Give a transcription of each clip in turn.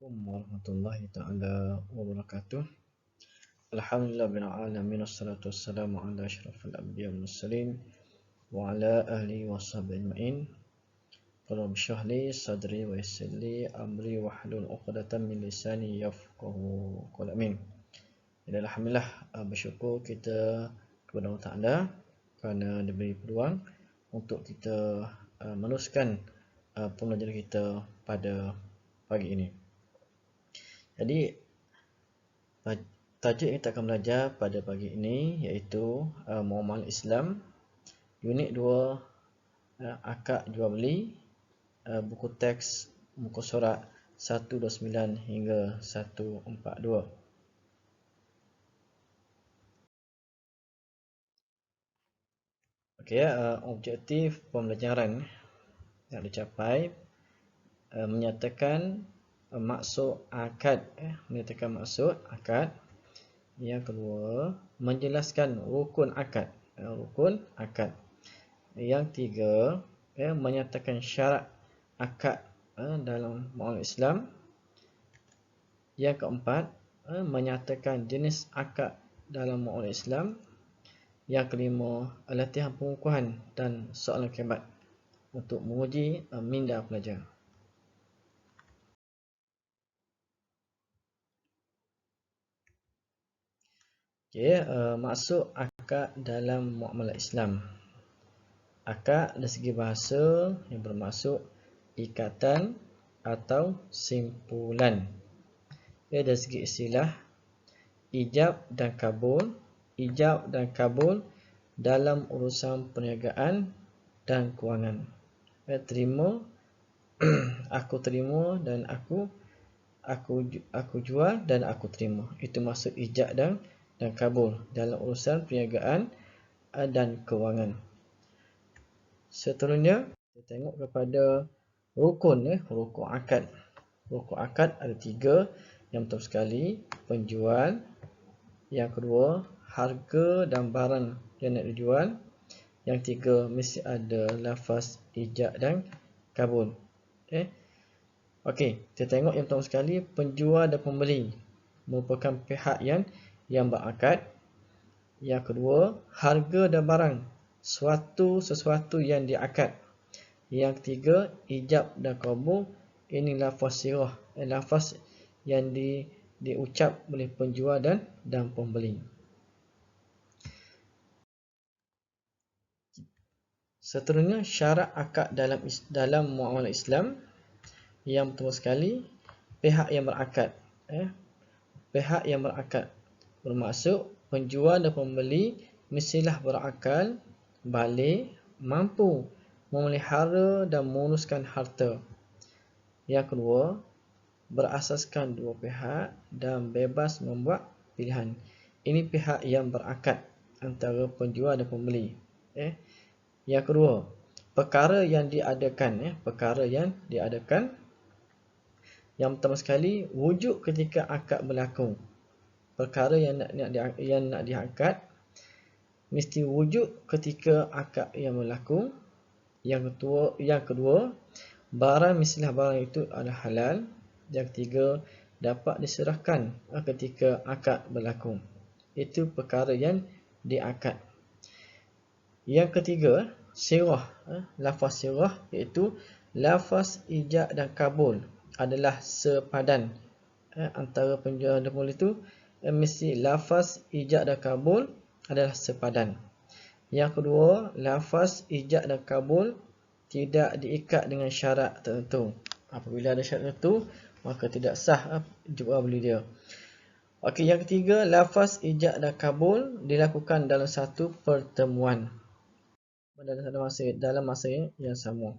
Assalamualaikum warahmatullahi taala wabarakatuh. Alhamdulillah rabbil alamin wassalatu wassalamu ala asyrafil anbiya wal mursalin wa ala alihi washabihi ajmain. Rabbi shrah li sadri wa yassir li amri wahlul 'uqdatam min lisani yafqahu qawli. Amin. Jadi alhamdulillah bersyukur kita kepada Allah Taala kerana diberi peluang untuk kita meneruskan pembelajaran kita pada pagi ini. Jadi tajuk yang kita akan belajar pada pagi ini iaitu Muamalah Islam Unit 2 Akad Jual Beli, buku teks muka surat 129 hingga 142. Okey, objektif pembelajaran yang dicapai menyatakan maksud akad, Yang kedua, menjelaskan rukun akad. Yang tiga, menyatakan syarat akad dalam muamalah Islam. Yang keempat, menyatakan jenis akad dalam muamalah Islam. Yang kelima, latihan pengukuhan dan soalan kebat untuk menguji minda pelajar. Okey, maksud akad dalam muamalah Islam. Akad dari segi bahasa yang bermaksud ikatan atau simpulan. Dari segi istilah, ijab dan kabul dalam urusan perniagaan dan kewangan. Terima, aku terima, dan aku jual dan aku terima. Itu maksud ijab dan kabul dalam urusan perniagaan dan kewangan. Seterusnya, kita tengok kepada rukun akad. Rukun akad ada 3. Yang pertama sekali, penjual. Yang kedua, harga dan barang yang nak dijual. Yang tiga, mesti ada lafaz ijab dan kabul. Okey, kita tengok yang pertama sekali, penjual dan pembeli merupakan pihak yang berakad. Yang kedua, harga dan barang, sesuatu yang diakad. Yang ketiga, ijab dan kabul, ini lafaz sirah, lafaz yang diucap oleh penjual dan pembeli. Seterusnya, syarat akad dalam muamalah Islam. Yang pertama sekali, pihak yang berakad. Pihak yang berakad bermaksud penjual dan pembeli mestilah berakal, balik, mampu memelihara dan menguruskan harta. Yang kedua, berasaskan dua pihak dan bebas membuat pilihan. Ini pihak yang berakad antara penjual dan pembeli. Yang kedua, perkara yang diadakan. Yang pertama sekali, wujud ketika akad berlaku. Perkara yang nak diakad mesti wujud ketika akad yang berlaku. Yang kedua, barang mestilah barang itu adalah halal. Yang ketiga, dapat diserahkan ketika akad berlaku. Itu perkara yang diakad. Yang ketiga, sirah, lafaz sirah, iaitu lafaz ijab dan kabul adalah sepadan. Antara penjual dan pembeli itu mesti lafaz ijab dan kabul adalah sepadan. Yang kedua, lafaz ijab dan kabul tidak diikat dengan syarat tertentu. Apabila ada syarat tertentu, maka tidak sah jual beli dia. Okey, yang ketiga, lafaz ijab dan kabul dilakukan dalam satu pertemuan dalam masa yang sama.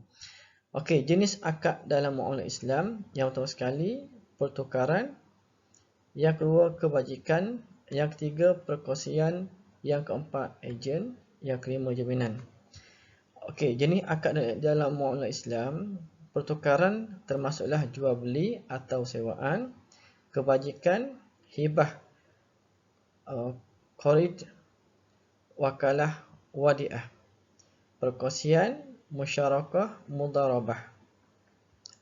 Okey, jenis akad dalam muamalah Islam. Yang pertama sekali, pertukaran. Yang kedua, kebajikan. Yang ketiga, perkongsian. Yang keempat, ejen. Yang kelima, jaminan. Okey, jenis akad dalam muamalah Islam. Pertukaran termasuklah jual beli atau sewaan. Kebajikan, hibah, qarid, wakalah, wadiah. Perkongsian, musyarakah, mudarabah.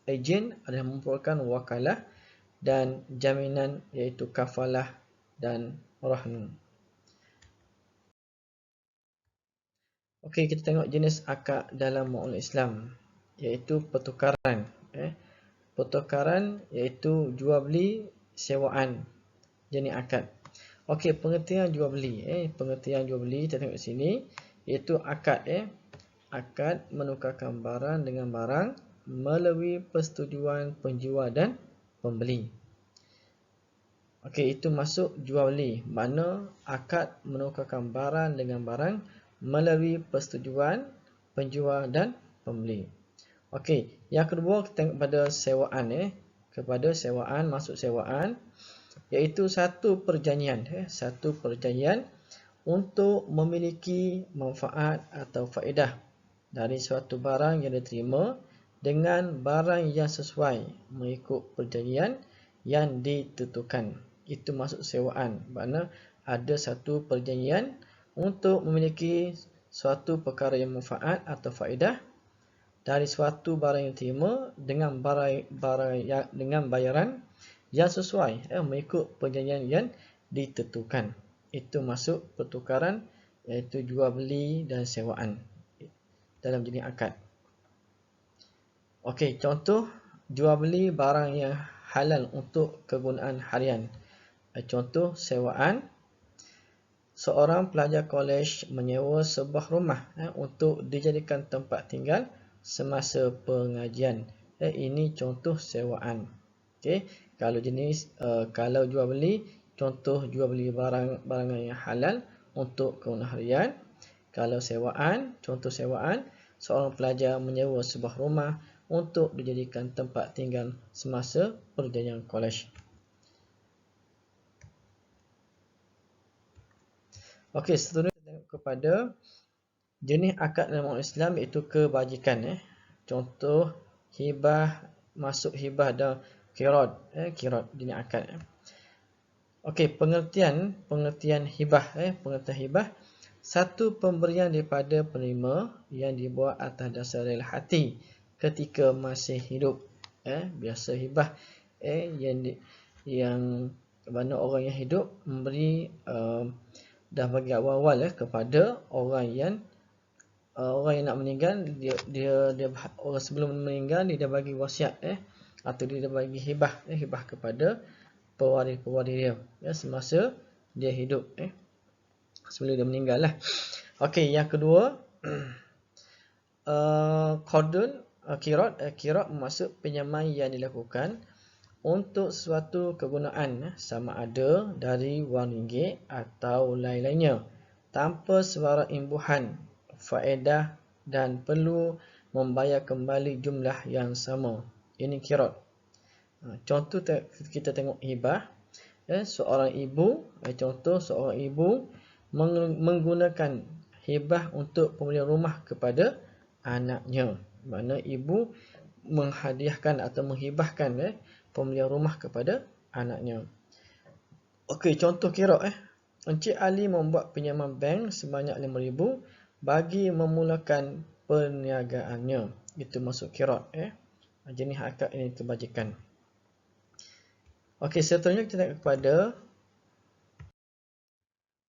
Ejen adalah merupakan wakalah dan jaminan iaitu kafalah dan rahn. Okey, kita tengok jenis akad dalam muamalah Islam, iaitu pertukaran. Pertukaran iaitu jual beli sewaan, jenis akad. Okey, pengertian jual beli. Pengertian jual beli kita tengok sini, iaitu akad. Akad menukarkan barang dengan barang melalui persetujuan penjual dan pembeli. Okey, itu masuk jual beli. Mana akad menukarkan barang dengan barang melalui persetujuan penjual dan pembeli. Okey, yang kedua kita tengok pada sewaan. Kepada sewaan, masuk sewaan, iaitu satu perjanjian. Satu perjanjian untuk memiliki manfaat atau faedah dari suatu barang yang diterima dengan barang yang sesuai mengikut perjanjian yang ditentukan. Itu masuk sewaan. Maknanya ada satu perjanjian untuk memiliki suatu perkara yang manfaat atau faedah dari suatu barang yang diterima dengan dengan bayaran yang sesuai mengikut perjanjian yang ditentukan. Itu masuk pertukaran, iaitu jual beli dan sewaan dalam jenis akad. Okey, contoh jual beli barang yang halal untuk kegunaan harian. Contoh sewaan, seorang pelajar kolej menyewa sebuah rumah untuk dijadikan tempat tinggal semasa pengajian. Ini contoh sewaan. Okey, kalau jual beli, contoh jual beli barang yang halal untuk kegunaan harian. Kalau sewaan, contoh sewaan, seorang pelajar menyewa sebuah rumah untuk dijadikan tempat tinggal semasa perjalanan kolej. Okey, seterusnya kita tengok kepada jenis akad dalam agama Islam, iaitu kebajikan. Contoh hibah, masuk hibah dan qirad. Qirad jenis akad. Okey, pengertian hibah. Pengertian hibah, satu pemberian daripada penerima yang dibuat atas dasar rela hati ketika masih hidup. Biasa hibah yang mana orang yang hidup memberi dah bagi awal-awal kepada orang yang nak meninggal, dia orang sebelum meninggal dia bagi wasiat atau dia bagi hibah kepada pewaris dia semasa dia hidup sebelum dia meninggal lah. Okey, yang kedua qardun qirad maksud pinjaman yang dilakukan untuk suatu kegunaan sama ada dari wang ringgit atau lain-lainnya tanpa sebarang imbuhan faedah dan perlu membayar kembali jumlah yang sama. Ini qirad. Contoh kita tengok hibah. Seorang ibu, contoh seorang ibu menggunakan hibah untuk pembelian rumah kepada anaknya. Maksudnya ibu menghadiahkan atau menghibahkan pembelian rumah kepada anaknya. Okey, contoh qirad. Encik Ali membuat pinjaman bank sebanyak RM5,000 bagi memulakan perniagaannya. Itu masuk qirad. Jenis akad ini kebajikan. Okey, seterusnya kita tengok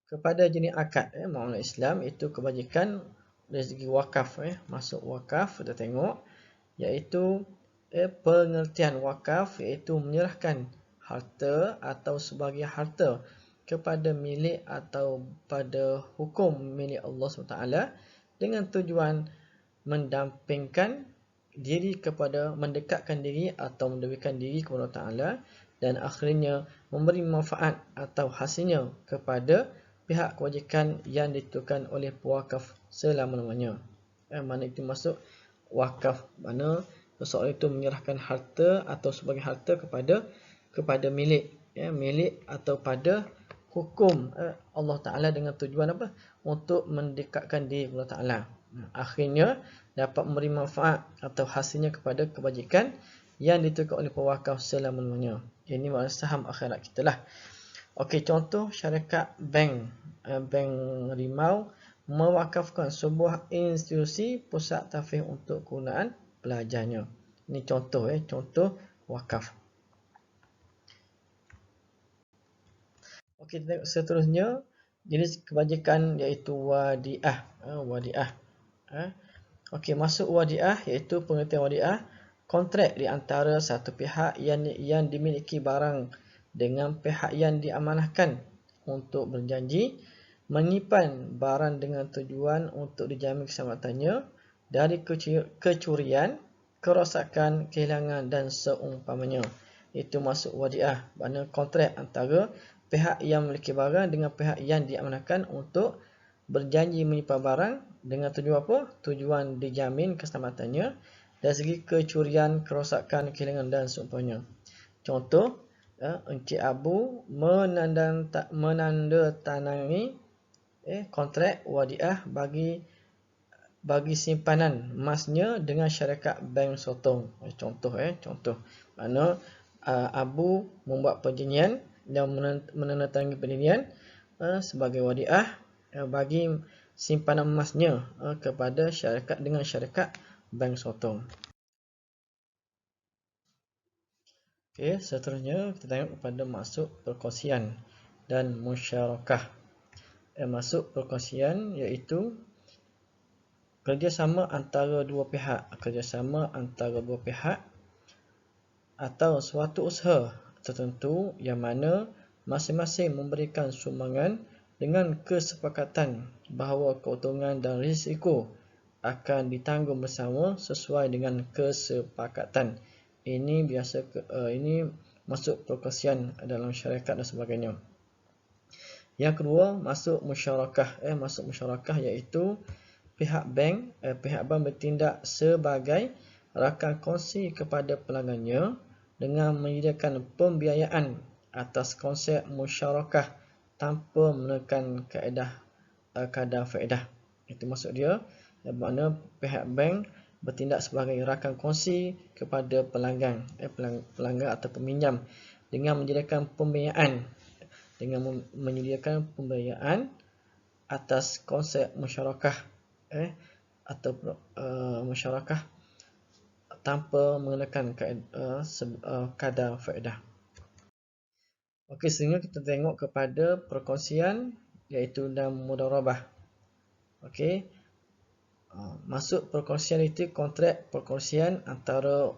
kepada jenis akad muamalah Islam, itu kebajikan dari segi wakaf. Masuk wakaf kita tengok, iaitu pengertian wakaf iaitu menyerahkan harta atau sebahagian harta kepada milik atau pada hukum milik Allah SWT dengan tujuan mendampingkan diri kepada, mendekatkan diri atau mendekatkan diri kepada Allah Ta'ala dan akhirnya memberi manfaat atau hasilnya kepada pihak kebajikan yang ditentukan oleh pewakaf selama-lamanya. Mana itu masuk wakaf, mana seseorang itu menyerahkan harta atau sebagai harta kepada milik atau pada hukum Allah Ta'ala dengan tujuan apa? Untuk mendekatkan diri kepada Allah Ta'ala. Akhirnya dapat memberi manfaat atau hasilnya kepada kebajikan yang ditentukan oleh pewakaf selama-lamanya. Ini makna saham akhirat kita lah. Okey, contoh syarikat bank Rimau mewakafkan sebuah institusi pusat tafiz untuk kegunaan pelajarnya. Ini contoh contoh wakaf. Okey, kita tengok seterusnya jenis kebajikan iaitu wadiah. Wadiah. Okey, masuk wadiah iaitu pengertian wadiah, kontrak di antara satu pihak yang dimiliki barang dengan pihak yang diamanahkan untuk berjanji menyimpan barang dengan tujuan untuk dijamin keselamatannya dari kecurian, kerosakan, kehilangan dan seumpamanya. Itu masuk wadiah, makna kontrak antara pihak yang memiliki barang dengan pihak yang diamanahkan untuk berjanji menyimpan barang dengan tujuan apa? Tujuan dijamin keselamatannya dari segi kecurian, kerosakan, kehilangan dan seumpamanya. Contoh, Encik Abu menandatangani kontrak wadiah bagi simpanan emasnya dengan syarikat bank sotong. Contoh. Mana Abu membuat perjanjian dan menandatangani perjanjian sebagai wadiah bagi simpanan emasnya kepada syarikat dengan syarikat bank sotong. Okey, seterusnya kita tengok kepada maksud perkongsian dan musyarakah. Maksud perkongsian iaitu kerjasama antara dua pihak atau suatu usaha tertentu yang mana masing-masing memberikan sumbangan dengan kesepakatan bahawa keuntungan dan risiko akan ditanggung bersama sesuai dengan kesepakatan. Ini masuk perkongsian dalam syarikat dan sebagainya. Yang kedua, masuk musyarakah. Masuk musyarakah iaitu pihak bank bertindak sebagai rakan kongsi kepada pelanggannya dengan menyediakan pembiayaan atas konsep musyarakah tanpa menekan kaedah kadar faedah. Itu maksud dia, makna pihak bank bertindak sebagai rakan kongsi kepada pelanggan atau peminjam dengan menyediakan pembiayaan atas konsep musyarakah atau musyarakah tanpa mengenakan kadar faedah. Okey, seterusnya kita tengok kepada perkongsian iaitu dan mudharabah. Okey. Masuk perkongsian itu kontrak perkongsian antara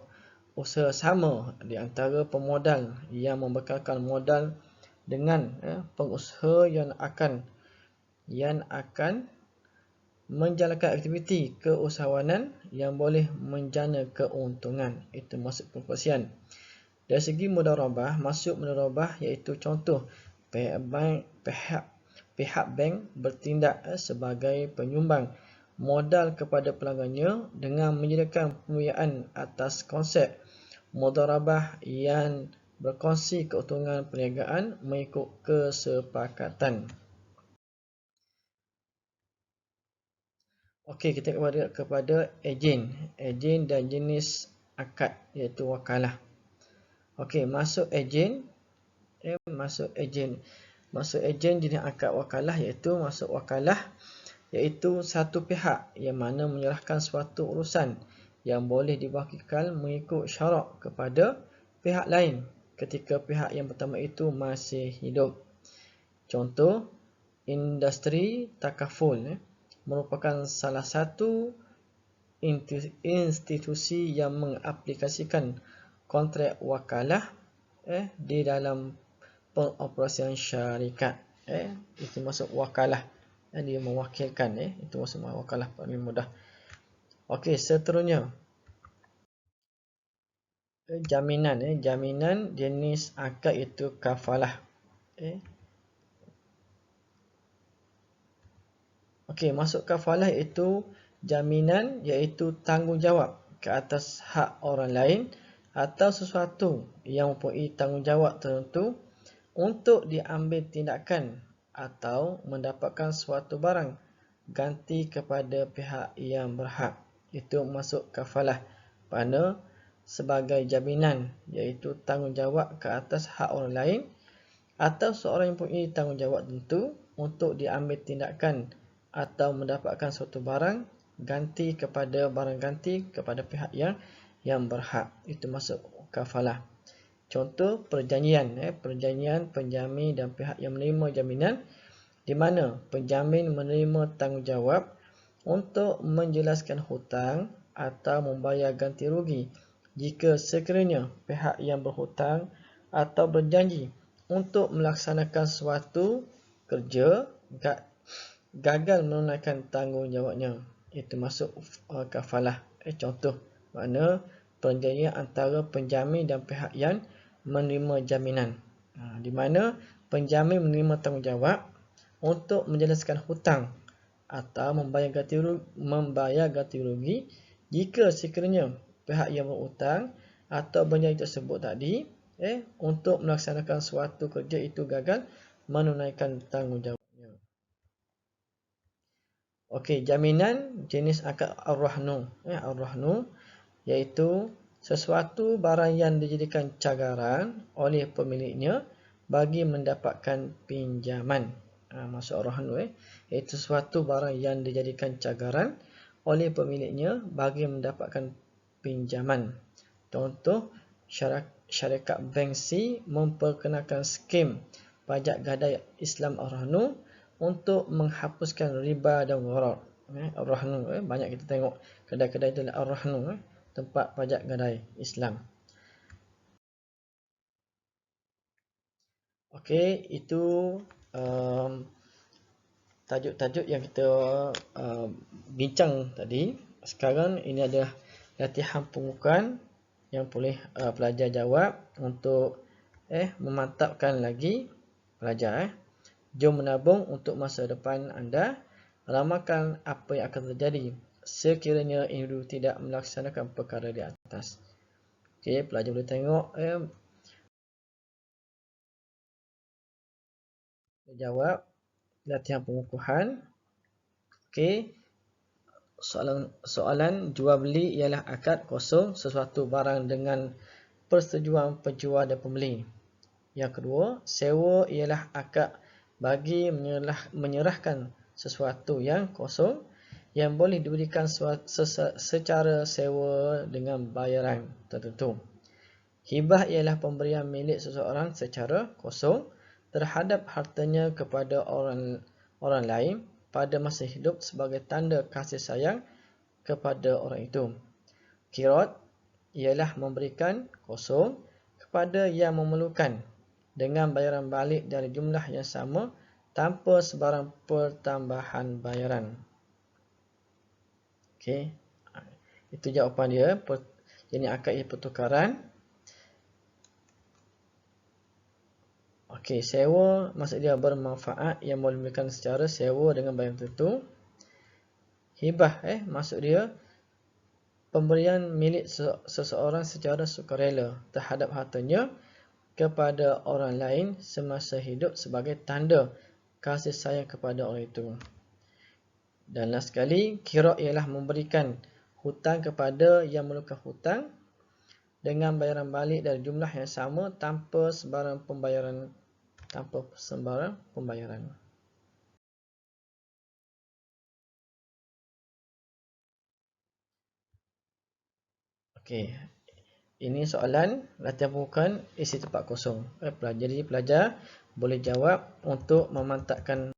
usaha sama di antara pemodal yang membekalkan modal dengan pengusaha yang akan menjalankan aktiviti keusahawanan yang boleh menjana keuntungan. Itu maksud perkongsian. Dari segi mudharabah, masuk mudharabah iaitu contoh pihak bank bertindak sebagai penyumbang modal kepada pelanggannya dengan menyediakan pembiayaan atas konsep mudharabah yang berkongsi keuntungan perniagaan mengikut kesepakatan. Okey, kita kepada ejen dan jenis akad iaitu wakalah. Okey, masuk ejen jenis akad wakalah iaitu satu pihak yang mana menyerahkan suatu urusan yang boleh diwakilkan mengikut syarak kepada pihak lain ketika pihak yang pertama itu masih hidup. Contoh, industri takaful merupakan salah satu institusi yang mengaplikasikan kontrak wakalah di dalam pengoperasian syarikat. Itu maksud wakalah. Dia mewakilkan. Itu maksud wakalah paling mudah. Okey, seterusnya. Jaminan jenis akad itu kafalah. Okey, masuk kafalah itu jaminan iaitu tanggungjawab ke atas hak orang lain atau sesuatu yang mempunyai tanggungjawab tertentu untuk diambil tindakan atau mendapatkan suatu barang ganti kepada pihak yang berhak. Itu masuk kafalah. Mana sebagai jaminan iaitu tanggungjawab ke atas hak orang lain atau seorang yang mempunyai tanggungjawab tertentu untuk diambil tindakan atau mendapatkan suatu barang ganti kepada pihak yang berhak. Itu masuk kafalah. Contoh perjanjian, perjanjian penjamin dan pihak yang menerima jaminan, di mana penjamin menerima tanggungjawab untuk menjelaskan hutang atau membayar ganti rugi jika sekiranya pihak yang berhutang atau berjanji untuk melaksanakan suatu kerja gagal menunaikan tanggungjawabnya. Itu masuk kafalah. Contoh mana perjanjian antara penjamin dan pihak yang menerima jaminan, di mana penjamin menerima tanggungjawab untuk menjelaskan hutang atau membayar ganti rugi jika sekiranya pihak yang berhutang atau berjanji tersebut tadi untuk melaksanakan suatu kerja itu gagal menunaikan tanggungjawabnya. Okey, jaminan jenis akad ar-rahnu. Ar-rahnu iaitu sesuatu barang yang dijadikan cagaran oleh pemiliknya bagi mendapatkan pinjaman. Masuk ar-rahnu iaitu sesuatu barang yang dijadikan cagaran oleh pemiliknya bagi mendapatkan pinjaman. Contoh, syarikat bank C memperkenalkan skim pajak gadai Islam ar-rahnu untuk menghapuskan riba dan gharar. Ar-rahnu banyak kita tengok kedai-kedai itu ar-rahnu, tempat pajak gadai Islam. Okey, itu tajuk-tajuk yang kita bincang tadi. Sekarang ini adalah latihan pembukaan yang boleh pelajar jawab untuk memantapkan lagi pelajar. Jom menabung untuk masa depan anda. Ramalkan apa yang akan terjadi sekiranya individu tidak melaksanakan perkara di atas. Okey, pelajar boleh tengok jawab latihan pengukuhan. Okey, soalan jual beli ialah akad kosong sesuatu barang dengan persetujuan penjual dan pembeli. Yang kedua, sewa ialah akad bagi menyerahkan sesuatu yang kosong yang boleh diberikan secara sewa dengan bayaran tertentu. Hibah ialah pemberian milik seseorang secara kosong terhadap hartanya kepada orang lain pada masa hidup sebagai tanda kasih sayang kepada orang itu. Qirad ialah memberikan kosong kepada yang memerlukan dengan bayaran balik dari jumlah yang sama tanpa sebarang pertambahan bayaran. Okey, itu jawapan dia. Jenis akad ialah pertukaran. Okey, sewa maksud dia bermanfaat yang boleh diberikan secara sewa dengan bayaran tertentu. Hibah maksud dia pemberian milik seseorang secara sukarela terhadap hartanya kepada orang lain semasa hidup sebagai tanda kasih sayang kepada orang itu. Dan last sekali, qirad ialah memberikan hutang kepada yang memerlukan hutang dengan bayaran balik dari jumlah yang sama tanpa sebarang pembayaran. Okey, ini soalan latihan pembukaan isi tempat kosong. Jadi pelajar boleh jawab untuk memantapkan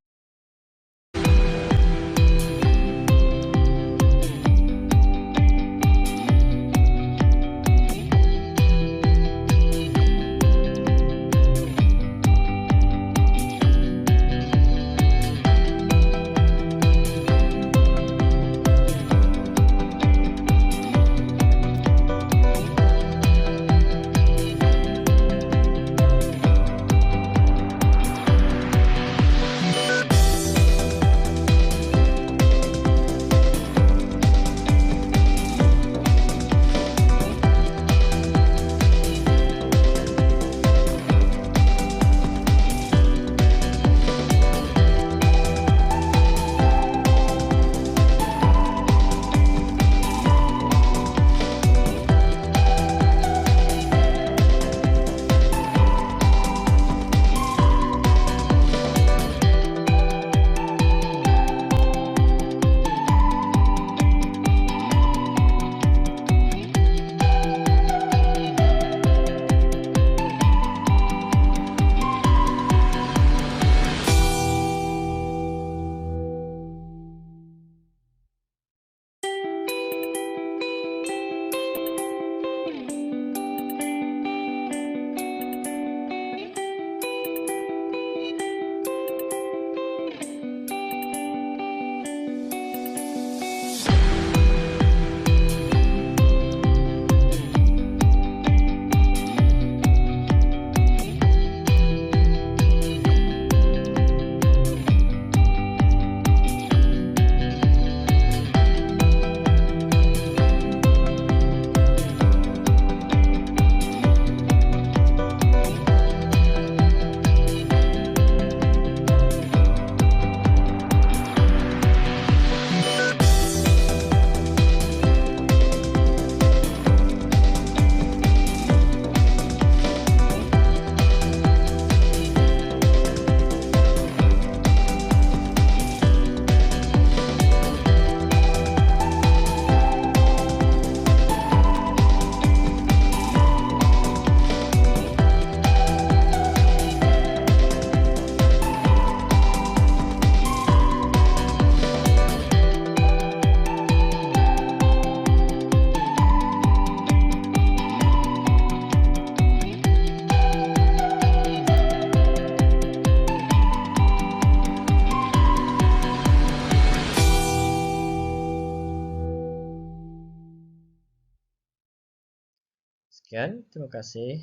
Terima kasih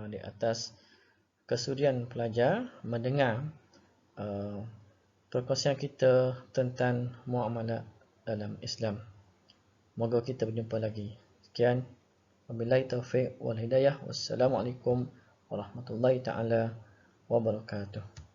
di atas kesudian pelajar mendengar perkongsian kita tentang muamalat dalam Islam. Moga kita berjumpa lagi. Sekian. Wabillahi taufiq wal hidayah. Wassalamualaikum warahmatullahi taala wabarakatuh.